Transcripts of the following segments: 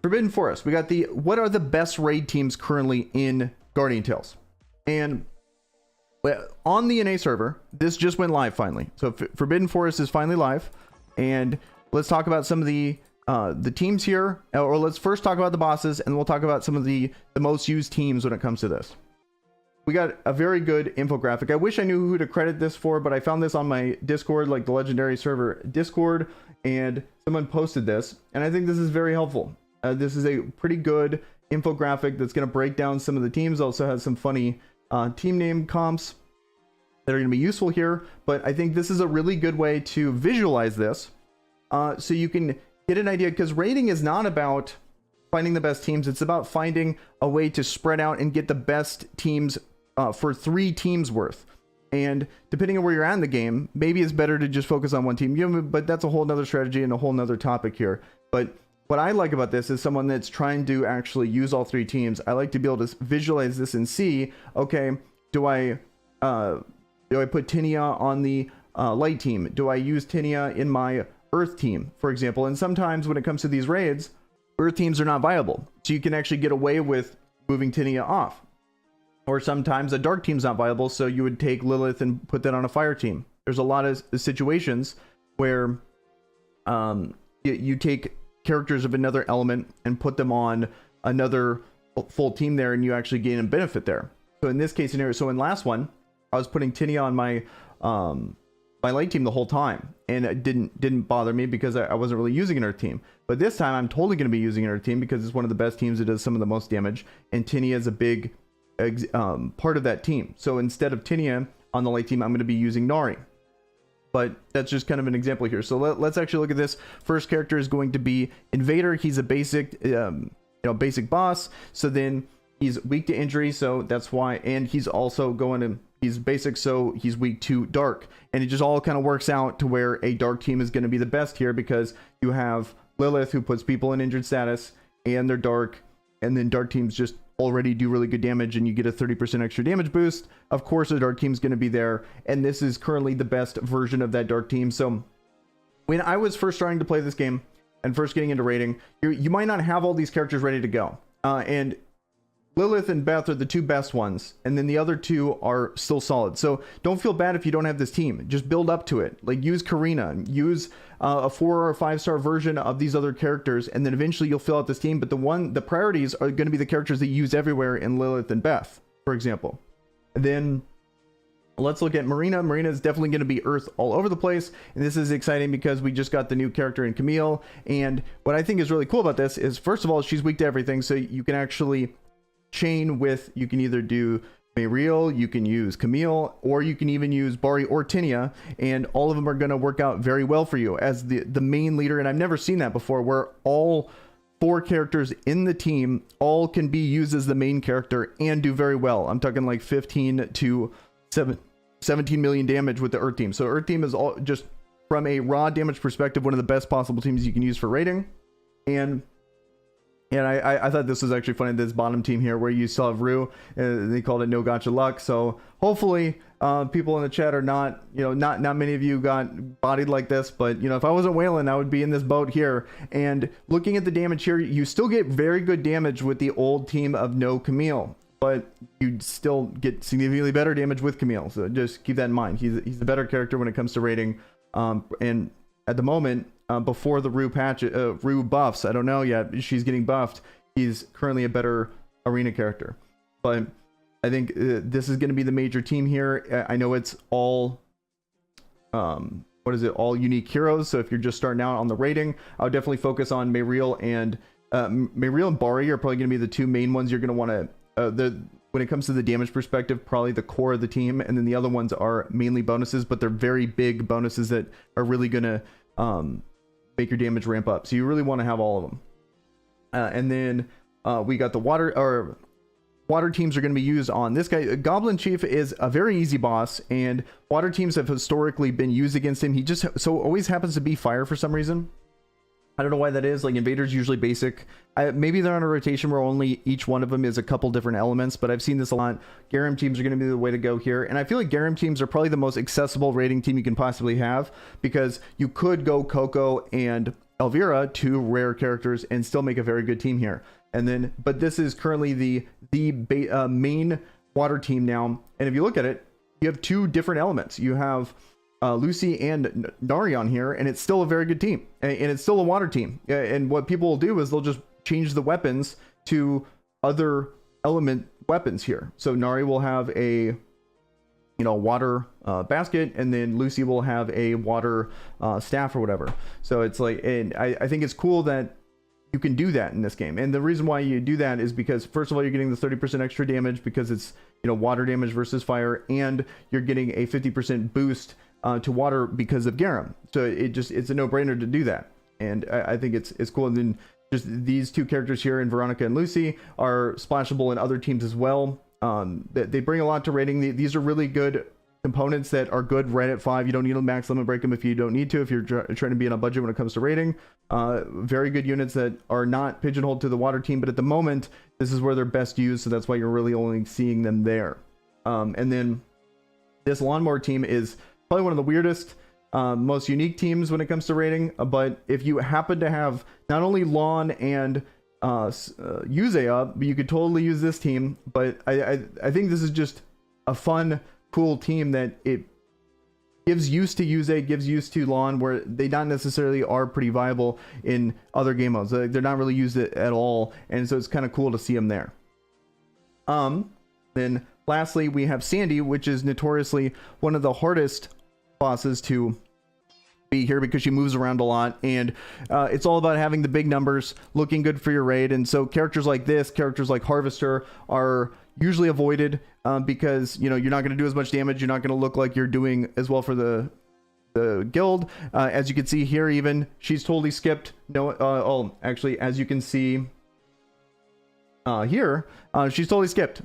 Forbidden Forest. We got the what are the best raid teams currently in Guardian Tales, and on the NA server, this just went live finally. So Forbidden Forest is finally live, and let's talk about some of the teams here, or let's first talk about the bosses, and we'll talk about some of the most used teams when it comes to this. We got a very good infographic. I wish I knew who to credit this for, but I found this on my Discord, like the legendary server Discord, and someone posted this, and I think this is very helpful. This is a pretty good infographic that's going to break down some of the teams. Also has some funny team name comps that are going to be useful here, but I think this is a really good way to visualize this, so you can get an idea, because rating is not about finding the best teams. It's about finding a way to spread out and get the best teams for 3 teams worth. And depending on where you're at in the game, maybe it's better to just focus on one team, but that's a whole nother strategy and a whole nother topic here. But what I like about this is someone that's trying to actually use all 3 teams. I like to be able to visualize this and see, okay, do I put Tinia on the light team? Do I use Tinia in my earth team, for example? And sometimes when it comes to these raids, earth teams are not viable. So you can actually get away with moving Tinia off. Or sometimes a dark team's not viable, so you would take Lilith and put that on a fire team. There's a lot of situations where you take characters of another element and put them on another full team there, and you actually gain a benefit there. So in this case scenario, so in last one, I was putting Tinia on my my light team the whole time, and it didn't bother me because I wasn't really using an earth team. But this time I'm totally going to be using an earth team because it's one of the best teams that does some of the most damage, and Tinia is a big part of that team. So instead of Tinia on the light team, I'm going to be using Nari. But that's just kind of an example here. So let's actually look at this. First character is going to be Invader. He's a basic basic boss, so then he's weak to injury, so that's why, and he's also he's basic, so he's weak to dark, and it just all kind of works out to where a dark team is going to be the best here, because you have Lilith, who puts people in injured status, and they're dark, and then dark teams just already do really good damage, and you get a 30% extra damage boost. Of course the dark team's going to be there, and this is currently the best version of that dark team. So when I was first starting to play this game and first getting into raiding, you might not have all these characters ready to go, and Lilith and Beth are the 2 best ones, and then the other 2 are still solid. So don't feel bad if you don't have this team. Just build up to it. Like, use Marina, use a 4 or 5-star version of these other characters, and then eventually you'll fill out this team. But the priorities are going to be the characters that you use everywhere in Lilith and Beth, for example. And then let's look at Marina. Marina is definitely going to be Earth all over the place, and this is exciting because we just got the new character in Camille. And what I think is really cool about this is, first of all, she's weak to everything, so you can actually chain with, you can either do Mayriel, you can use Camille, or you can even use Bari or Tinia, and all of them are going to work out very well for you as the main leader. And I've never seen that before, where all 4 characters in the team all can be used as the main character and do very well. I'm talking like 15 to 17 million damage with the Earth team. So Earth team is all, just from a raw damage perspective, one of the best possible teams you can use for raiding. And I thought this was actually funny, this bottom team here where you still have Rue, they called it no gotcha luck. So hopefully people in the chat are not, not many of you got bodied like this, but if I wasn't whaling, I would be in this boat here. And looking at the damage here, you still get very good damage with the old team of no Camille, but you still get significantly better damage with Camille. So just keep that in mind. He's the better character when it comes to raiding. And at the moment, before the Rue buffs, I don't know yet, she's getting buffed, he's currently a better arena character. But I think this is going to be the major team here. I know it's all all unique heroes, so if you're just starting out on the rating, I would definitely focus on Mayriel and Bari are probably going to be the 2 main ones you're going to want to when it comes to the damage perspective, probably the core of the team, and then the other ones are mainly bonuses, but they're very big bonuses that are really going to make your damage ramp up. So you really want to have all of them. And then we got the water teams are going to be used on this guy. Goblin Chief is a very easy boss, and water teams have historically been used against him. He just always happens to be fire for some reason. I don't know why that is. Like, Invader's usually basic. Maybe they're on a rotation where only each one of them is a couple different elements, but I've seen this a lot. Garam teams are going to be the way to go here. And I feel like Garam teams are probably the most accessible rating team you can possibly have, because you could go Coco and Elvira, two rare characters, and still make a very good team here. And then, but this is currently the main water team now. And if you look at it, you have two different elements. You have Lucy and Nari on here, and it's still a very good team, and it's still a water team. And what people will do is they'll just change the weapons to other element weapons here. So Nari will have a water basket, and then Lucy will have a water staff or whatever. So it's like, and I think it's cool that you can do that in this game. And the reason why you do that is because, first of all, you're getting the 30% extra damage because it's water damage versus fire, and you're getting a 50% boost to water because of Garum. So it's a no-brainer to do that. And I think it's cool. And then just these two characters here in Veronica and Lucy are splashable in other teams as well. They bring a lot to rating. These are really good components that are good right at 5. You don't need to max limit break them if you don't need to, if you're trying to be on a budget when it comes to rating. Very good units that are not pigeonholed to the water team, but at the moment this is where they're best used, so that's why you're really only seeing them there. And then this lawnmower team is probably one of the weirdest, most unique teams when it comes to rating. But if you happen to have not only lawn and Yuze up, but you could totally use this team. But I think this is just a fun, cool team that it gives use to Yuze, gives use to lawn, where they not necessarily are pretty viable in other game modes. They're not really used at all, and so it's kind of cool to see them there. Then lastly, we have Sandy, which is notoriously one of the hardest bosses to be here because she moves around a lot, and it's all about having the big numbers, looking good for your raid. And so characters like this, characters like Harvester, are usually avoided because you're not going to do as much damage. You're not going to look like you're doing as well for the guild. As you can see here, even she's totally skipped. No, actually, as you can see here, she's totally skipped.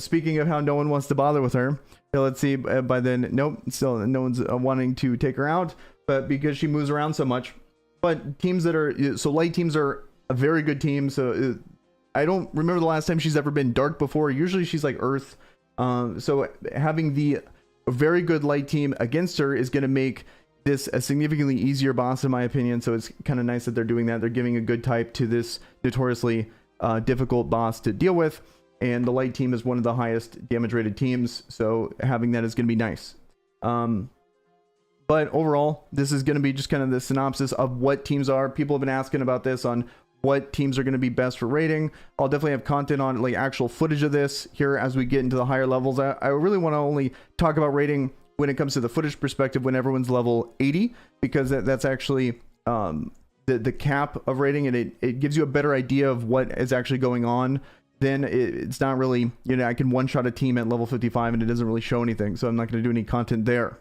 Speaking of how no one wants to bother with her, let's see. By then, nope, still no one's wanting to take her out. But because she moves around so much. But teams that are light teams are a very good team. So I don't remember the last time she's ever been dark before. Usually she's like earth. So having the very good light team against her is going to make this a significantly easier boss, in my opinion. So it's kind of nice that they're doing that. They're giving a good type to this notoriously difficult boss to deal with. And the light team is one of the highest damage rated teams. So having that is going to be nice. But overall, this is going to be just kind of the synopsis of what teams are. People have been asking about this on what teams are going to be best for rating. I'll definitely have content on like actual footage of this here as we get into the higher levels. I really want to only talk about rating when it comes to the footage perspective when everyone's level 80, because that's actually the cap of rating, and it gives you a better idea of what is actually going on. Then it's not really, I can one-shot a team at level 55 and it doesn't really show anything. So I'm not going to do any content there.